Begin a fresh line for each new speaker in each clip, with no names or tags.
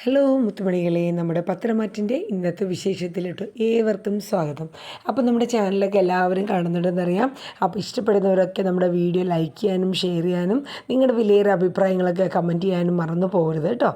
Hello മുത്തുമണികളെ, നമ്മുടെ പത്രമാറ്റിൻ്റെ ഇന്നത്തെ വിശേഷത്തിലിട്ട് ഏവർക്കും സ്വാഗതം. അപ്പോൾ നമ്മുടെ ചാനലൊക്കെ എല്ലാവരും കാണുന്നുണ്ടെന്നറിയാം. അപ്പോൾ ഇഷ്ടപ്പെടുന്നവരൊക്കെ നമ്മുടെ വീഡിയോ ലൈക്ക് ചെയ്യാനും ഷെയർ ചെയ്യാനും നിങ്ങളുടെ വിലയേറെ അഭിപ്രായങ്ങളൊക്കെ കമൻറ്റ് ചെയ്യാനും മറന്നു പോകരുത് കേട്ടോ.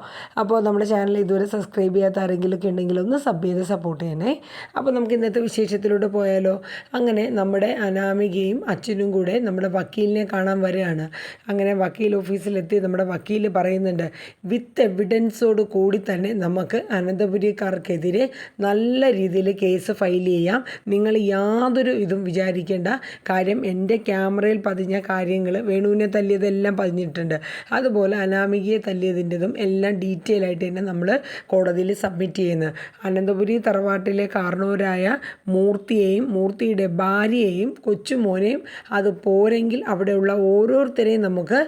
അപ്പോൾ നമ്മുടെ ചാനൽ ഇതുവരെ സബ്സ്ക്രൈബ് ചെയ്യാത്ത ആരെങ്കിലുമൊക്കെ ഉണ്ടെങ്കിൽ ഒന്ന് സബ് ചെയ്ത് സപ്പോർട്ട് ചെയ്യണേ. അപ്പോൾ നമുക്ക് ഇന്നത്തെ വിശേഷത്തിലൂടെ പോയാലോ. അങ്ങനെ നമ്മുടെ അനാമികയും അച്ഛനും കൂടെ നമ്മുടെ വക്കീലിനെ കാണാൻ വരികയാണ്. അങ്ങനെ വക്കീൽ ഓഫീസിലെത്തി നമ്മുടെ വക്കീൽ പറയുന്നുണ്ട്, വിത്ത് എവിഡൻസോട് കൂടി തന്നെ നമുക്ക് അനന്തപുരിക്കാർക്കെതിരെ നല്ല രീതിയിൽ കേസ് ഫയൽ ചെയ്യാം. നിങ്ങൾ യാതൊരു ഇതും വിചാരിക്കേണ്ട. കാര്യം എൻ്റെ ക്യാമറയിൽ പതിഞ്ഞ കാര്യങ്ങൾ, വേണുവിനെ തല്ലിയതെല്ലാം പതിഞ്ഞിട്ടുണ്ട്. അതുപോലെ അനാമികയെ തല്ലിയതിൻ്റെതും എല്ലാം ഡീറ്റെയിൽ ആയിട്ട് തന്നെ നമ്മൾ കോടതിയിൽ സബ്മിറ്റ് ചെയ്യുന്നത്. അനന്തപുരി തറവാട്ടിലെ കാരണവരായ മൂർത്തിയെയും മൂർത്തിയുടെ ഭാര്യയെയും കൊച്ചുമോനെയും അത് പോരെങ്കിൽ അവിടെയുള്ള ഓരോരുത്തരെയും നമുക്ക്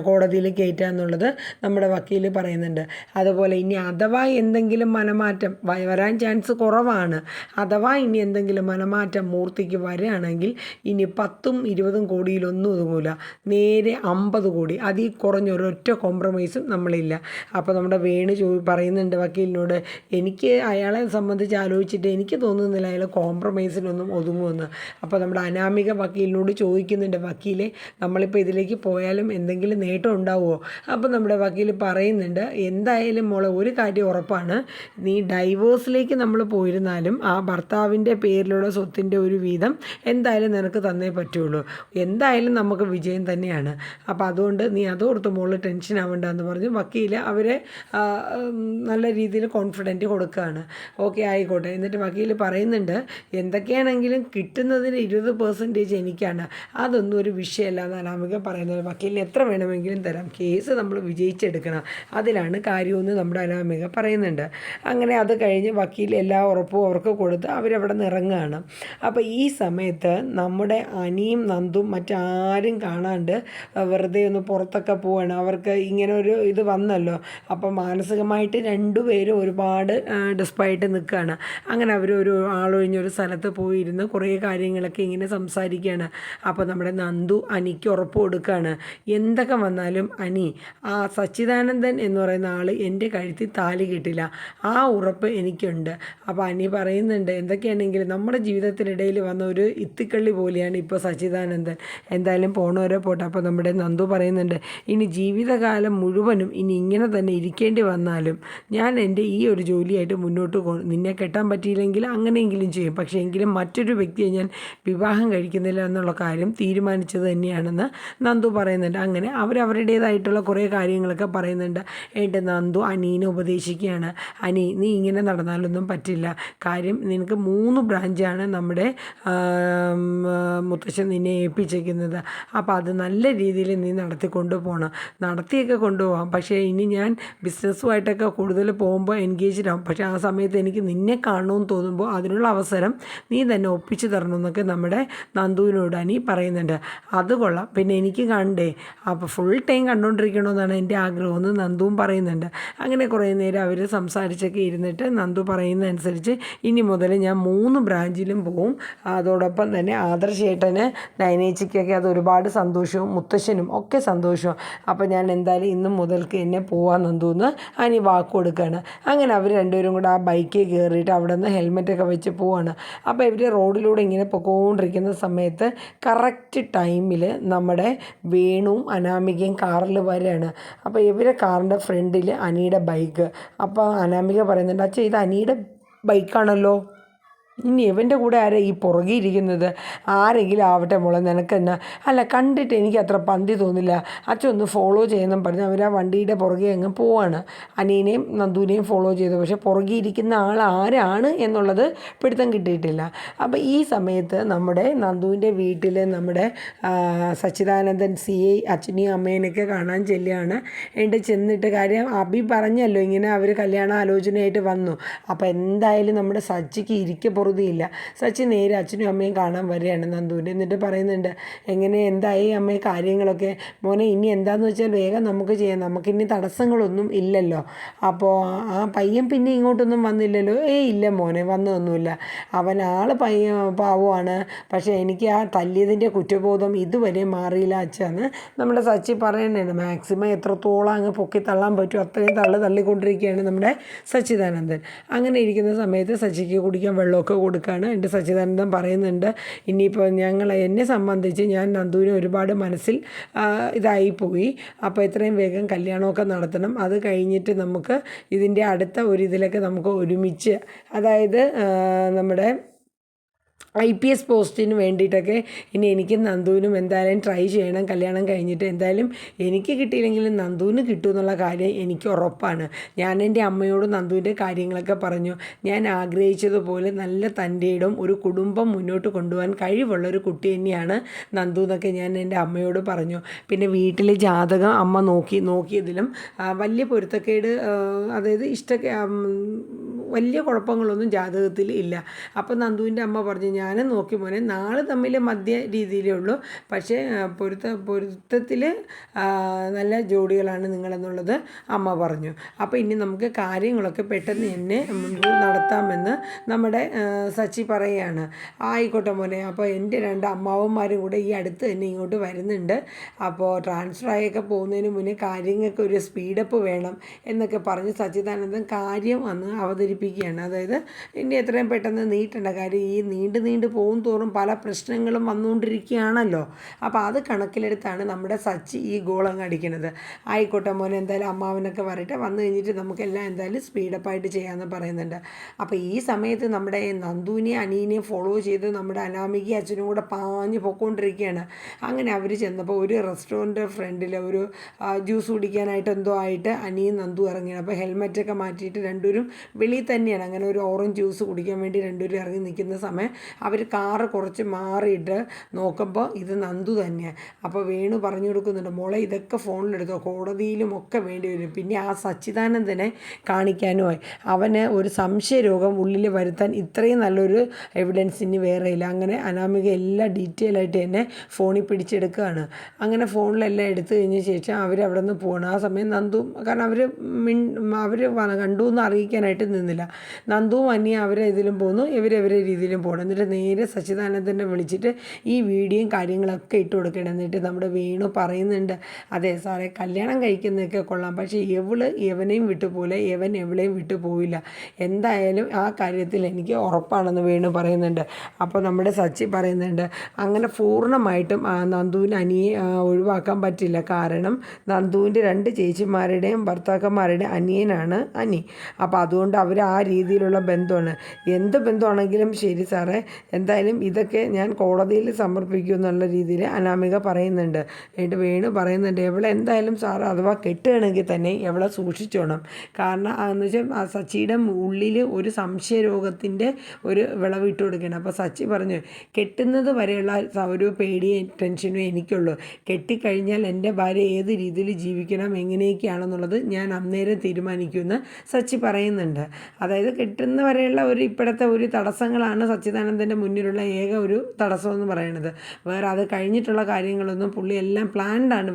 കോടതിയിൽ കയറ്റാമെന്നുള്ളത് നമ്മുടെ വക്കീൽ പറയുന്നുണ്ട്. അതുപോലെ ഇനി അഥവാ എന്തെങ്കിലും മനമാറ്റം വരാൻ ചാൻസ് കുറവാണ്. അഥവാ ഇനി എന്തെങ്കിലും മനമാറ്റം മൂർത്തിക്ക് വരികയാണെങ്കിൽ ഇനി 10ഉം 20ഉം കോടിയിലൊന്നും ഒതുങ്ങൂല, നേരെ 50 കോടി. അതിൽ കുറഞ്ഞ ഒരൊറ്റ കോംപ്രമൈസും നമ്മളില്ല. അപ്പോൾ നമ്മുടെ വേണു പറയുന്നുണ്ട് വക്കീലിനോട്, എനിക്ക് അയാളെ സംബന്ധിച്ച് ആലോചിച്ചിട്ട് എനിക്ക് തോന്നുന്നില്ല അയാൾ കോംപ്രമൈസിനൊന്നും ഒതുങ്ങുമെന്ന്. അപ്പോൾ നമ്മുടെ അനാമിക വക്കീലിനോട് ചോദിക്കുന്നുണ്ട്, വക്കീലെ നമ്മളിപ്പോൾ ഇതിലേക്ക് പോയാലും എന്തെങ്കിലും നേട്ടം ഉണ്ടാവുമോ? അപ്പോൾ നമ്മുടെ വക്കീൽ പറയുന്നുണ്ട്, എന്തായാലും മോളെ ഒരു കാര്യം ഉറപ്പാണ്, നീ ഡൈവോഴ്സിലേക്ക് നമ്മൾ പോയിരുന്നാലും ആ ഭർത്താവിൻ്റെ പേരിലുള്ള സ്വത്തിൻ്റെ ഒരു വീതം എന്തായാലും നിനക്ക് തന്നേ പറ്റുള്ളൂ. എന്തായാലും നമുക്ക് വിജയം തന്നെയാണ്. അപ്പോൾ അതുകൊണ്ട് നീ അതോർത്ത് മോള് ടെൻഷൻ ആവണ്ട എന്ന് പറഞ്ഞ് വക്കീൽ അവരെ നല്ല രീതിയിൽ കോൺഫിഡൻറ്റ് കൊടുക്കുകയാണ്. ഓക്കെ ആയിക്കോട്ടെ. എന്നിട്ട് വക്കീൽ പറയുന്നുണ്ട്, എന്തൊക്കെയാണെങ്കിലും കിട്ടുന്നതിന് 20% എനിക്കാണ്, അതൊന്നും ഒരു വിഷയമല്ല എന്ന് അനാമിക പറയുന്നത്. വക്കീലിന് എത്ര വേണമെങ്കിലും തരാം, കേസ് നമ്മൾ വിജയിച്ചെടുക്കണം, അതിലാണ് കാര്യമെന്ന് നമ്മുടെ അനാമിക പറയുന്നുണ്ട്. അങ്ങനെ അത് കഴിഞ്ഞ് വക്കീൽ എല്ലാ ഉറപ്പും അവർക്ക് കൊടുത്ത് അവരവിടെ നിന്ന് ഇറങ്ങുകയാണ്. അപ്പോൾ ഈ സമയത്ത് നമ്മുടെ അനിയും നന്ദും മറ്റാരും കാണാണ്ട് വെറുതെ ഒന്ന് പുറത്തൊക്കെ പോവാണ്. അവർക്ക് ഇങ്ങനെ ഒരു ഇത് വന്നല്ലോ. അപ്പോൾ മാനസികമായിട്ട് രണ്ടുപേരും ഒരുപാട് ഡെസ്പായിട്ട് നിൽക്കുകയാണ്. അങ്ങനെ അവരൊരു ആളൊഴിഞ്ഞൊരു സ്ഥലത്ത് പോയിരുന്ന് കുറേ കാര്യങ്ങളൊക്കെ ഇങ്ങനെ സംസാരിക്കുകയാണ്. അപ്പോൾ നമ്മുടെ നന്ദു അനിക്ക് ഉറപ്പ് കൊടുക്കുകയാണ്, എന്തൊക്കെ വന്നാലും അനി, ആ സച്ചിദാനന്ദൻ എന്ന് പറയുന്ന ആൾ എൻ്റെ കഴുത്തിൽ താലി കിട്ടില്ല, ആ ഉറപ്പ് എനിക്കുണ്ട്. അപ്പോൾ അനി പറയുന്നുണ്ട്, എന്തൊക്കെയാണെങ്കിലും നമ്മുടെ ജീവിതത്തിനിടയിൽ വന്ന ഒരു ഇത്തിക്കള്ളി പോലെയാണ് ഇപ്പോൾ സച്ചിദാനന്ദൻ, എന്തായാലും പോണവരെ പോട്ടെ. അപ്പോൾ നമ്മുടെ നന്ദു പറയുന്നുണ്ട്, ഇനി ജീവിതകാലം മുഴുവനും ഇനി ഇങ്ങനെ തന്നെ ഇരിക്കേണ്ടി വന്നാലും ഞാൻ എൻ്റെ ഈ ഒരു ജോലിയായിട്ട് മുന്നോട്ട് നിന്നെ കെട്ടാൻ പറ്റിയില്ലെങ്കിൽ അങ്ങനെയെങ്കിലും ചെയ്യും, പക്ഷേ എങ്കിലും മറ്റൊരു വ്യക്തിയെ ഞാൻ വിവാഹം കഴിക്കുന്നില്ല എന്നുള്ള കാര്യം തീരുമാനിച്ചത് തന്നെയാണെന്ന് നന്ദു പറയുന്നുണ്ട്. അങ്ങനെ അവരവരുടേതായിട്ടുള്ള കുറേ കാര്യങ്ങളൊക്കെ പറയുന്നുണ്ട്. എൻ്റെ നന്ദു അനീനെ ഉപദേശിക്കുകയാണ്, അനി നീ ഇങ്ങനെ നടന്നാലൊന്നും പറ്റില്ല, കാര്യം നിനക്ക് 3 ബ്രാഞ്ചാണ് നമ്മുടെ മുത്തശ്ശൻ നിന്നെ ഏൽപ്പിച്ചിരിക്കുന്നത്. അപ്പോൾ അത് നല്ല രീതിയിൽ നീ നടത്തിയൊക്കെ കൊണ്ടുപോകാം. പക്ഷേ ഇനി ഞാൻ ബിസിനസ്സുമായിട്ടൊക്കെ കൂടുതൽ പോകുമ്പോൾ എൻഗേജ്ഡ് ആവും. പക്ഷേ ആ സമയത്ത് എനിക്ക് നിന്നെ കാണണമെന്ന് തോന്നുമ്പോൾ അതിനുള്ള അവസരം നീ തന്നെ ഒപ്പിച്ച് തരണമെന്നൊക്കെ നമ്മുടെ നന്ദുവിനോട് അനി പറയുന്നുണ്ട്. അത് കൊള്ളാം, പിന്നെ എനിക്ക് കണ്ടേ, അപ്പോൾ ഫുൾ ടൈം കണ്ടുകൊണ്ടിരിക്കണമെന്നാണ് എൻ്റെ ആഗ്രഹമെന്ന് നന്ദുവും പറയുന്നുണ്ട്. അങ്ങനെ കുറേ നേരം അവർ സംസാരിച്ചൊക്കെ ഇരുന്നിട്ട് നന്ദു പറയുന്നതനുസരിച്ച് ഇനി മുതൽ ഞാൻ 3 ബ്രാഞ്ചിലും പോവും. അതോടൊപ്പം തന്നെ ആദർശേട്ടന് നയനേച്ചിക്കൊക്കെ അത് ഒരുപാട് സന്തോഷവും മുത്തശ്ശനും ഒക്കെ സന്തോഷവും. അപ്പോൾ ഞാൻ എന്തായാലും ഇന്ന് മുതൽക്ക് എന്നെ പോവാൻ നന്ദുന്ന് അനി വാക്ക് കൊടുക്കുകയാണ്. അങ്ങനെ അവർ രണ്ടുപേരും കൂടെ ആ ബൈക്കിൽ കയറിയിട്ട് അവിടെ നിന്ന് ഹെൽമെറ്റൊക്കെ വെച്ച് പോവാണ്. അപ്പോൾ ഇവർ റോഡിലൂടെ ഇങ്ങനെ പൊക്കോണ്ടിരിക്കുന്ന സമയത്ത് കറക്റ്റ് ടൈമിൽ നമ്മുടെ വേണുവും അനാമികയും കാറിൽ വരികയാണ്. അപ്പോൾ ഇവരെ കാറിൻ്റെ ഫ്രണ്ടിൽ അനിയുടെ ബൈക്ക്. അപ്പോൾ അനാമിക പറയുന്നുണ്ട്, അച്ഛാ ഇത് അനിയുടെ ബൈക്കാണല്ലോ, ഇനി ഇവൻ്റെ കൂടെ ആരാ ഈ പുറകെ ഇരിക്കുന്നത്? ആരെങ്കിലും ആവട്ടെ മോളെ, നിനക്കെന്നാ? അല്ല, കണ്ടിട്ട് എനിക്ക് അത്ര പന്തി തോന്നില്ല, അച്ഛൻ ഒന്ന് ഫോളോ ചെയ്യുമെന്നും പറഞ്ഞ് അവർ ആ വണ്ടിയുടെ പുറകെ അങ്ങ് പോവാണ്. അനീനെയും നന്ദുവിനെയും ഫോളോ ചെയ്തു. പക്ഷേ പുറകെ ഇരിക്കുന്ന ആൾ ആരാണ് എന്നുള്ളത് പിടുത്തം കിട്ടിയിട്ടില്ല. അപ്പോൾ ഈ സമയത്ത് നമ്മുടെ നന്ദുവിൻ്റെ വീട്ടിൽ നമ്മുടെ സച്ചിദാനന്ദൻ CI അച്ഛനെയും അമ്മേനെയൊക്കെ കാണാൻ ചെല്ലുകയാണ്. എന്നിട്ട് ചെന്നിട്ട് കാര്യം അഭി പറഞ്ഞല്ലോ ഇങ്ങനെ അവർ കല്യാണ ആലോചനയായിട്ട് വന്നു. അപ്പോൾ എന്തായാലും നമ്മുടെ സച്ചിക്ക് ഇരിക്കെ പൊറുതിയില്ല. സച്ചി നേരെ അച്ഛനും അമ്മയും കാണാൻ വരികയാണ് നന്ദുവിൻ്റെ. എന്നിട്ട് പറയുന്നുണ്ട്, എങ്ങനെ എന്തായി അമ്മേ കാര്യങ്ങളൊക്കെ? മോനെ ഇനി എന്താണെന്ന് വെച്ചാൽ വേഗം നമുക്ക് ചെയ്യാം, നമുക്കിനി തടസ്സങ്ങളൊന്നും ഇല്ലല്ലോ. അപ്പോൾ ആ പയ്യൻ പിന്നെ ഇങ്ങോട്ടൊന്നും വന്നില്ലല്ലോ? ഇല്ല മോനെ, വന്നതൊന്നുമില്ല. അവൻ പാവമാണ്, പക്ഷേ എനിക്ക് ആ തല്ലിയതിൻ്റെ കുറ്റബോധം ഇതുവരെ മാറിയില്ല അച്ഛന്ന് നമ്മുടെ സച്ചി പറയുന്നുണ്ട്. മാക്സിമം എത്രത്തോളം അങ്ങ് പൊക്കി തള്ളാൻ പറ്റും അത്രയും തള്ളിക്കൊണ്ടിരിക്കുകയാണ് നമ്മുടെ സച്ചിദാനന്ദൻ. അങ്ങനെ ഇരിക്കുന്ന സമയത്ത് സച്ചിക്ക് കുടിക്കാൻ വെള്ളമൊക്കെ കൊടുക്കുകയാണ്. എൻ്റെ സച്ചിദാനന്ദൻ പറയുന്നുണ്ട്, ഇനിയിപ്പോൾ എന്നെ സംബന്ധിച്ച് ഞാൻ നന്ദുവിനെ ഒരുപാട് മനസ്സിൽ ഇതായിപ്പോയി. അപ്പോൾ എത്രയും വേഗം കല്യാണമൊക്കെ നടത്തണം. അത് കഴിഞ്ഞിട്ട് നമുക്ക് ഇതിൻ്റെ അടുത്ത ഒരു ഇതിലൊക്കെ നമുക്ക് ഒരുമിച്ച്, അതായത് നമ്മുടെ IPS പോസ്റ്റിന് വേണ്ടിയിട്ടൊക്കെ ഇനി എനിക്കും നന്ദുവിനും എന്തായാലും ട്രൈ ചെയ്യണം. കല്യാണം കഴിഞ്ഞിട്ട് എന്തായാലും എനിക്ക് കിട്ടിയില്ലെങ്കിലും നന്ദുവിന് കിട്ടുമെന്നുള്ള കാര്യം എനിക്ക് ഉറപ്പാണ്. ഞാൻ എൻ്റെ അമ്മയോട് നന്ദുവിൻ്റെ കാര്യങ്ങളൊക്കെ പറഞ്ഞു. ഞാൻ ആഗ്രഹിച്ചതുപോലെ നല്ല തൻ്റെയിടം ഒരു കുടുംബം മുന്നോട്ട് കൊണ്ടുപോകാൻ കഴിവുള്ളൊരു കുട്ടി തന്നെയാണ് നന്ദു എന്നൊക്കെ ഞാൻ എൻ്റെ അമ്മയോട് പറഞ്ഞു. പിന്നെ വീട്ടിലെ ജാതകം അമ്മ നോക്കിയതിലും വലിയ പൊരുത്തക്കേട്, അതായത് വലിയ കുഴപ്പങ്ങളൊന്നും ജാതകത്തിൽ ഇല്ല. അപ്പോൾ നന്ദുവിൻ്റെ അമ്മ പറഞ്ഞു, ഞാനും നോക്കി മോനെ, നാളെ തമ്മിൽ മധ്യ രീതിയിലേ ഉള്ളൂ, പക്ഷേ പൊരുത്തത്തിൽ നല്ല ജോഡികളാണ് നിങ്ങളെന്നുള്ളത് അമ്മ പറഞ്ഞു. അപ്പോൾ ഇനി നമുക്ക് കാര്യങ്ങളൊക്കെ പെട്ടെന്ന് തന്നെ നടത്താമെന്ന് നമ്മുടെ സച്ചി പറയുകയാണ്. ആയിക്കോട്ടെ മോനെ, അപ്പോൾ എൻ്റെ 2 അമ്മാവന്മാരും കൂടെ ഈ അടുത്ത് തന്നെ ഇങ്ങോട്ട് വരുന്നുണ്ട്. അപ്പോൾ ട്രാൻസ്ഫർ ആയൊക്കെ പോകുന്നതിന് മുന്നേ കാര്യങ്ങൾക്ക് ഒരു സ്പീഡപ്പ് വേണം എന്നൊക്കെ പറഞ്ഞ് സച്ചിദാനന്ദൻ കാര്യം അന്ന് അവതരിപ്പിക്കുകയാണ്. അതായത് ഇനി എത്രയും പെട്ടെന്ന് നീട്ടേണ്ട കാര്യം, ഈ നീണ്ടു പോകും തോറും പല പ്രശ്നങ്ങളും വന്നുകൊണ്ടിരിക്കുകയാണല്ലോ. അപ്പോൾ അത് കണക്കിലെടുത്താണ് നമ്മുടെ സച്ചി ഈ ഗോളങ്ങ് അടിക്കുന്നത്. ആയിക്കോട്ടെ മോനെ, എന്തായാലും അമ്മാവനൊക്കെ വരട്ടെ, വന്നു കഴിഞ്ഞിട്ട് നമുക്കെല്ലാം എന്തായാലും സ്പീഡപ്പായിട്ട് ചെയ്യാമെന്ന് പറയുന്നുണ്ട്. അപ്പോൾ ഈ സമയത്ത് നമ്മുടെ നന്ദുവിനെയും അനീനെയും ഫോളോ ചെയ്ത് നമ്മുടെ അനാമിക അച്ഛനും കൂടെ പാഞ്ഞ് പൊയ്ക്കൊണ്ടിരിക്കുകയാണ്. അങ്ങനെ അവർ ചെന്നപ്പോൾ ഒരു റെസ്റ്റോറൻറ്റ് ഫ്രണ്ടിൽ ഒരു ജ്യൂസ് കുടിക്കാനായിട്ട് എന്തോ ആയിട്ട് അനിയും നന്ദു ഇറങ്ങിയാണ്. അപ്പോൾ ഹെൽമെറ്റൊക്കെ മാറ്റിയിട്ട് രണ്ടുപേരും വെളിയിൽ തന്നെയാണ്. അങ്ങനെ ഒരു ഓറഞ്ച് ജ്യൂസ് കുടിക്കാൻ വേണ്ടി രണ്ടുപേരും ഇറങ്ങി നിൽക്കുന്ന സമയം അവർ കാറ് കുറച്ച് മാറിയിട്ട് നോക്കുമ്പോൾ ഇത് നന്ദു തന്നെയാണ്. അപ്പോൾ വേണു പറഞ്ഞു കൊടുക്കുന്നുണ്ട്, മോളെ ഇതൊക്കെ ഫോണിലെടുത്തോ, കോടതിയിലും ഒക്കെ വേണ്ടി വരും. പിന്നെ ആ സച്ചിദാനന്ദനെ കാണിക്കാനുമായി അവന് ഒരു സംശയരോഗം ഉള്ളിൽ വരുത്താൻ ഇത്രയും നല്ലൊരു എവിഡൻസ് ഇനി വേറെ ഇല്ല. അങ്ങനെ അനാമിക എല്ലാം ഡീറ്റെയിൽ ആയിട്ട് തന്നെ ഫോണിൽ പിടിച്ചെടുക്കുകയാണ്. അങ്ങനെ ഫോണിലെല്ലാം എടുത്തു കഴിഞ്ഞ ശേഷം അവരവിടെ നിന്ന് പോകണം. ആ സമയം നന്ദു, കാരണം അവർ കണ്ടു എന്ന് അറിയിക്കാനായിട്ട് നിന്നില്ല. നന്ദുവും അനിയും അവരെ ഇതിലും പോകുന്നു, ഇവരെ രീതിയിലും പോകണം. എന്നിട്ട് നേരെ സച്ചിദാനന്ദനെ വിളിച്ചിട്ട് ഈ വീഡിയോയും കാര്യങ്ങളൊക്കെ ഇട്ട് കൊടുക്കണം. എന്നിട്ട് നമ്മുടെ വേണു പറയുന്നുണ്ട്, അതെ സാറേ കല്യാണം കഴിക്കുന്നതൊക്കെ കൊള്ളാം, പക്ഷേ എവനെയും വിട്ടുപോലെ എവൻ എവളെയും വിട്ടു പോവില്ല, എന്തായാലും ആ കാര്യത്തിൽ എനിക്ക് ഉറപ്പാണെന്ന് വേണു പറയുന്നുണ്ട്. അപ്പോൾ നമ്മുടെ സച്ചി പറയുന്നുണ്ട്, അങ്ങനെ പൂർണ്ണമായിട്ടും നന്ദുവിന് അനിയെ ഒഴിവാക്കാൻ പറ്റില്ല. കാരണം നന്ദുവിൻ്റെ 2 ചേച്ചിമാരുടെയും ഭർത്താക്കന്മാരുടെ അനിയനാണ് അനി. അപ്പോൾ അതുകൊണ്ട് അവർ ആ രീതിയിലുള്ള ബന്ധമാണ്. എന്ത് ബന്ധമാണെങ്കിലും ശരി സാറേ, എന്തായാലും ഇതൊക്കെ ഞാൻ കോടതിയിൽ സമർപ്പിക്കും എന്നുള്ള രീതിയിൽ അനാമിക പറയുന്നുണ്ട്. എന്നിട്ട് വേണു പറയുന്നുണ്ട്, എവളെ എന്തായാലും സാറ് അഥവാ കെട്ടുകയാണെങ്കിൽ തന്നെ എവളെ സൂക്ഷിച്ചോണം. കാരണം എന്ന് വെച്ചാൽ സച്ചിയുടെ ഉള്ളിൽ ഒരു സംശയരോഗത്തിൻ്റെ ഒരു വിളവ് ഇട്ട് കൊടുക്കുകയാണ്. അപ്പോൾ സച്ചി പറഞ്ഞു, കെട്ടുന്നത് വരെയുള്ള ഒരു പേടിയും ടെൻഷനും എനിക്കുള്ളൂ, കെട്ടിക്കഴിഞ്ഞാൽ എൻ്റെ ഭാര്യ ഏത് രീതിയിൽ ജീവിക്കണം എങ്ങനെയൊക്കെയാണെന്നുള്ളത് ഞാൻ അന്നേരം തീരുമാനിക്കുമെന്ന് സച്ചി പറയുന്നുണ്ട്. അതായത് കെട്ടുന്ന വരെയുള്ള ഇപ്പോഴത്തെ ഒരു തടസ്സങ്ങളാണ് സച്ചിദാനന്ദൻ്റെ മുന്നിലുള്ള ഏക ഒരു തടസ്സമെന്ന് പറയുന്നത്. വേറെ അത് കഴിഞ്ഞിട്ടുള്ള കാര്യങ്ങളൊന്നും പുള്ളി എല്ലാം പ്ലാൻഡാണ്,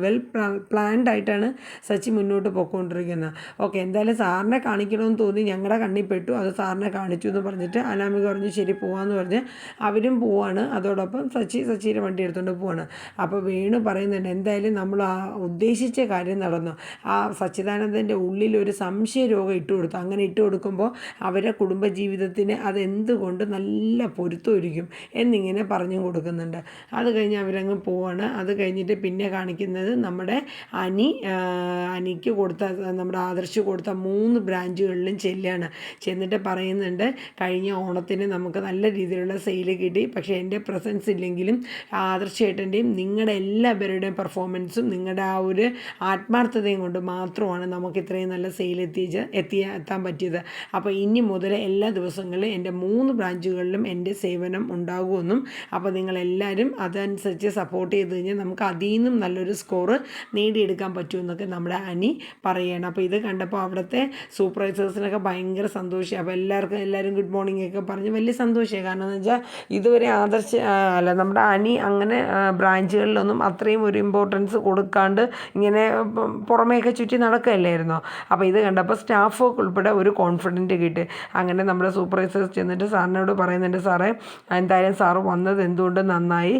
പ്ലാൻഡ് ആയിട്ടാണ് സച്ചി മുന്നോട്ട് പോയിക്കൊണ്ടിരിക്കുന്നത്. ഓക്കെ, എന്തായാലും സാറിനെ കാണിക്കണമെന്ന് തോന്നി, ഞങ്ങളുടെ കണ്ണിൽ പെട്ടു, അത് സാറിനെ കാണിച്ചു എന്ന് പറഞ്ഞിട്ട് അനാമിക പറഞ്ഞു ശരി പോവാമെന്ന് പറഞ്ഞ് അവരും പോവാണ്. അതോടൊപ്പം സച്ചിയുടെ വണ്ടി എടുത്തുകൊണ്ട് പോവാണ്. അപ്പോൾ വേണു പറയുന്നുണ്ട്, എന്തായാലും നമ്മൾ ആ ഉദ്ദേശിച്ച കാര്യം നടന്നു. ആ സച്ചിദാനന്ദൻ്റെ ഉള്ളിൽ ഒരു സംശയരോഗം ഇട്ട് കൊടുത്തു. അങ്ങനെ ഇട്ട് കൊടുക്കുമ്പോൾ അവരുടെ കുടുംബജീവിതത്തിന് അതെന്തുകൊണ്ട് നല്ല പൊരുത്തമൊരുക്കും എന്നിങ്ങനെ പറഞ്ഞു കൊടുക്കുന്നുണ്ട്. അത് കഴിഞ്ഞ് അവരങ്ങ് പോവാണ്. അത് കഴിഞ്ഞിട്ട് പിന്നെ കാണിക്കുന്നത് നമ്മുടെ അനിക്ക് കൊടുത്ത, നമ്മുടെ ആദർശ് കൊടുത്ത 3 ബ്രാഞ്ചുകളിലും ചെന്നിട്ട് പറയുന്നുണ്ട്, കഴിഞ്ഞ ഓണത്തിന് നമുക്ക് നല്ല രീതിയിലുള്ള സെയിൽ കിട്ടി, പക്ഷേ എൻ്റെ പ്രസൻസ് ഇല്ലെങ്കിലും ആദർശേട്ടൻ്റെയും നിങ്ങളുടെ എല്ലാവരുടെയും പെർഫോമൻസും നിങ്ങളുടെ ആ ഒരു ആത്മാർത്ഥതയും കൊണ്ട് മാത്രമാണ് നമുക്ക് ഇത്രയും നല്ല സെയിൽ എത്താൻ പറ്റിയത്. അപ്പോൾ അപ്പോൾ ഇനി മുതൽ എല്ലാ ദിവസങ്ങളിലും എൻ്റെ 3 ബ്രാഞ്ചുകളിലും എൻ്റെ സേവനം ഉണ്ടാകുമെന്നും അപ്പോൾ നിങ്ങളെല്ലാവരും അതനുസരിച്ച് സപ്പോർട്ട് ചെയ്ത് കഴിഞ്ഞാൽ നമുക്ക് അതിൽ നിന്നും നല്ലൊരു സ്കോറ് നേടിയെടുക്കാൻ പറ്റുമെന്നൊക്കെ നമ്മുടെ അനി പറയുകയാണ്. അപ്പോൾ ഇത് കണ്ടപ്പോൾ അവിടുത്തെ സൂപ്പർവൈസേഴ്സിനൊക്കെ ഭയങ്കര സന്തോഷമായി. അപ്പോൾ എല്ലാവരും ഗുഡ് മോർണിംഗ് ഒക്കെ പറഞ്ഞ് വലിയ സന്തോഷമായി. കാരണം എന്ന് വെച്ചാൽ ഇതുവരെ നമ്മുടെ അനി അങ്ങനെ ബ്രാഞ്ചുകളിലൊന്നും അത്രയും ഒരു ഇമ്പോർട്ടൻസ് കൊടുക്കാണ്ട് ഇങ്ങനെ പുറമേയൊക്കെ ചുറ്റി നടക്കുകയല്ലായിരുന്നോ. അപ്പോൾ ഇത് കണ്ടപ്പോൾ സ്റ്റാഫൊക്കെ ഉൾപ്പെടെ ഒരു കോൺഫിഡൻറ്റ് കിട്ടി. അങ്ങനെ നമ്മുടെ സൂപ്പർവൈസേഴ്സ് ചെന്നിട്ട് സാറിനോട് പറയുന്നുണ്ട്, സാറേ എന്തായാലും സാറ് വന്നത് എന്തുകൊണ്ട് നന്നായി,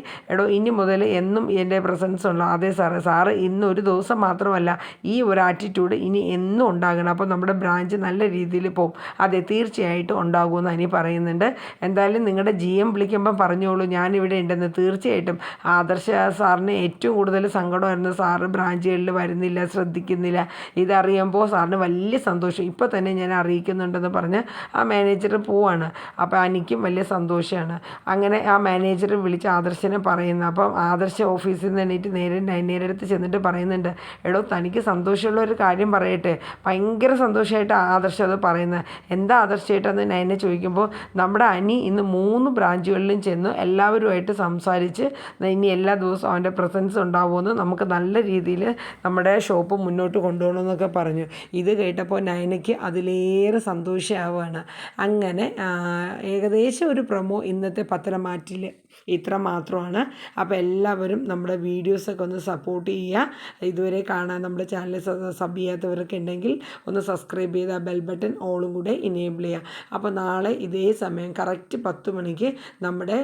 ഇനി മുതൽ എന്നും എൻ്റെ പ്രസൻസ് ഉള്ള അതേ സാറ് ഇന്ന് ഒരു ദിവസം മാത്രമല്ല ഈ ഒരു ആറ്റിറ്റ്യൂഡ് ഇനി എന്നും ഉണ്ടാകണം. അപ്പോൾ നമ്മുടെ ബ്രാഞ്ച് നല്ല രീതിയിൽ പോകും. അതെ, തീർച്ചയായിട്ടും ഉണ്ടാകുമെന്ന് അനി പറയുന്നുണ്ട്. എന്തായാലും നിങ്ങളുടെ GM വിളിക്കുമ്പം പറഞ്ഞോളൂ ഞാനിവിടെ ഉണ്ടെന്ന്. തീർച്ചയായിട്ടും ആദർശ സാറിന് ഏറ്റവും കൂടുതൽ സങ്കടമായിരുന്നു, സാറ് ബ്രാഞ്ചുകളിൽ വരുന്നില്ല, ശ്രദ്ധിക്കുന്നില്ല. ഇതറിയുമ്പോൾ സാറിന് വലിയ സന്തോഷം. ഇപ്പോൾ തന്നെ ഞാൻ അറിയിക്കുന്നുണ്ടെന്ന് പറഞ്ഞ് ആ മാനേജർ പോവാണ്. അപ്പോൾ എനിക്കും വലിയ സന്തോഷമാണ്. അങ്ങനെ ആ മാനേജർ വിളിച്ച് ആദർശനെ പറയുന്നു. അപ്പം ആദർശ ഓഫീസിൽ നിന്ന് എണീറ്റ് നേരെ നൈനയുടെ അടുത്ത് ചെന്നിട്ട് പറയുന്നുണ്ട്, തനിക്ക് സന്തോഷമുള്ള ഒരു കാര്യം പറയട്ടെ. ഭയങ്കര സന്തോഷമായിട്ട് ആദർശം അത് പറയുന്നത്. എന്താ ആദർശമായിട്ടെന്ന് നൈനെ ചോദിക്കുമ്പോൾ, നമ്മുടെ അനി ഇന്ന് 3 ബ്രാഞ്ചുകളിലും ചെന്ന് എല്ലാവരുമായിട്ട് സംസാരിച്ച് ഇനി എല്ലാ ദിവസവും അവൻ്റെ പ്രസൻസ് ഉണ്ടാവുമെന്ന്, നമുക്ക് നല്ല രീതിയിൽ നമ്മുടെ ഷോപ്പ് മുന്നോട്ട് കൊണ്ടുപോകണമെന്നൊക്കെ പറഞ്ഞു. ഇത് കേട്ടപ്പോൾ നൈനയ്ക്ക് അതിലേറെ സന്തോഷമാവുകയാണ്. അങ്ങനെ ഏകദേശം ഒരു പ്രൊമോ ഇന്നത്തെ പത്രമാറ്റിൽ ഇത്ര മാത്രമാണ്. അപ്പോൾ എല്ലാവരും നമ്മുടെ വീഡിയോസൊക്കെ ഒന്ന് സപ്പോർട്ട് ചെയ്യുക. ഇതുവരെ കാണാൻ നമ്മുടെ ചാനൽ സബ് ചെയ്യാത്തവരൊക്കെ ഉണ്ടെങ്കിൽ ഒന്ന് സബ്സ്ക്രൈബ് ചെയ്ത് ആ ബെൽ ബട്ടൺ ഓളും കൂടെ ഇനേബിൾ ചെയ്യുക. അപ്പോൾ നാളെ ഇതേ സമയം കറക്റ്റ് 10 മണിക്ക് നമ്മുടെ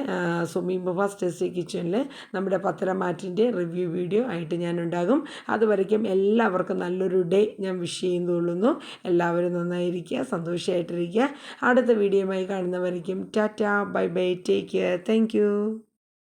സുമി മുഫാസ് ടേസ്റ്റി കിച്ചണിൽ നമ്മുടെ പത്രമാറ്റിൻ്റെ റിവ്യൂ വീഡിയോ ആയിട്ട് ഞാൻ ഉണ്ടാകും. അതുവരയ്ക്കും എല്ലാവർക്കും നല്ലൊരു ഡേ ഞാൻ വിഷ് ചെയ്യുന്നുള്ളൂ. എല്ലാവരും നന്നായിരിക്കുക, സന്തോഷമായിട്ടിരിക്കുക. അടുത്ത വീഡിയോയുമായി കാണുന്നവരേക്കും tata, bye bye, take care, thank U.